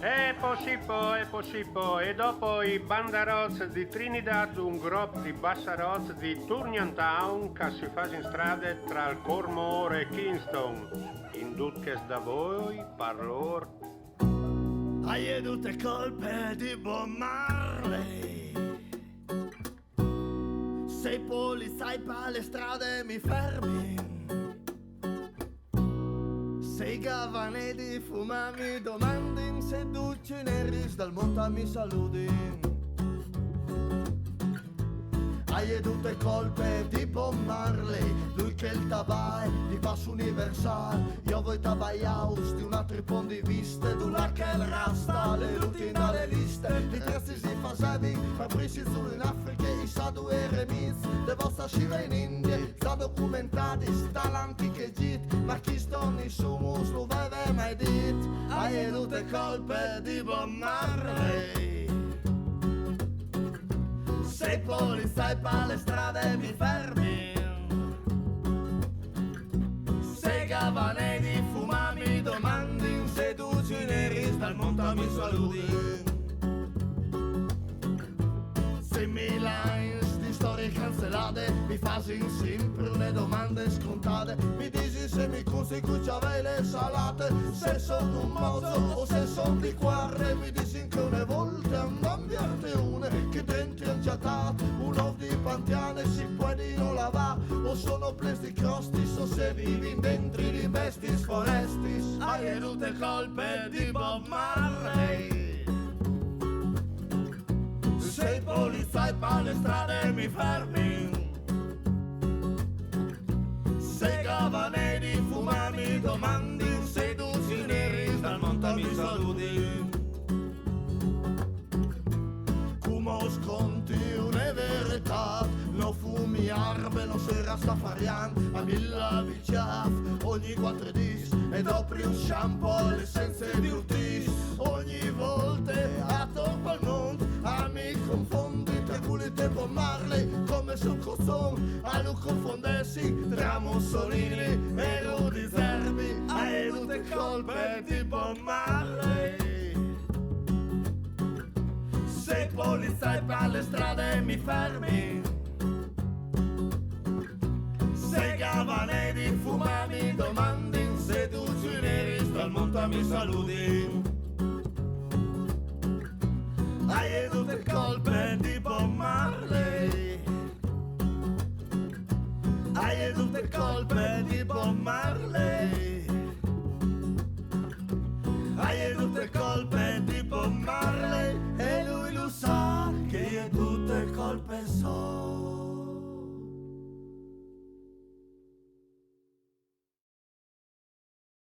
È possibile. E dopo i Bandaroz di Trinidad, un gruppo di Bassaroz di Town che si fa in strade tra il Cormor e Kingston. In dutches da voi, parlor. Hai tutte colpe di Bob Marley. Sei polizai per le strade mi fermi. Sei gavane di fumami domandi se duci neri dal monta mi saluti. Hai tutte colpe di Bob Marley, lui che il tabai di basso universale. Io voi tabai house di un altro punto di vista, tu la che il rasta, le routine dalle liste. Li testi si facevi, fabrici solo in Africa, i sa due remis, le vostre sciva in India, sta documentati, sta l'antica Egitto, ma chi sto nessuno lo aveva mai detto. Hai tutte colpe di Bob Marley. Sei polizai per le strade mi fermi. Sei gavane di fumami domandi se tu ci neri dal monta mi saluti. Sei lines di storie cancellate mi fasi sempre le domande scontate. Mi dici se mi cusi cucciave le salate, se sono un mozzo o se sono di quarre. Mi dici che una volta non vi una che dentro è già dato un ov di pantiane si può di non lavare o sono plesti crosti so se vivi dentro di vestis forestis. Hai tutte colpe di Bob Marley. Sei polizai per le strade mi fermi. Sei gavane di fumami domandi sei duci neri dal monta mi saluti. Come sconti una verità, non fumi arbe, non sei rastafarian, a milla viciaf, ogni 4 dis, e dopo un shampoo l'essenza di urtis, ogni volta a troppo al mondo, a mi confondi tra culi e Bob Marley, come sul cozzone, a non confondessi tra Mussolini e Rudy Zerbi, hai tutte colpe di Bob Marley. Sei polizai per le strade mi fermi. Sei gavane di fumami domandi se tu ci neri dal monta mi saluti. Hai tutte colpe di Bob Marley. Hai tutte colpe di Bob Marley. Hai tutte colpe di Bob Marley. E lui lo sa che io tutte colpe so.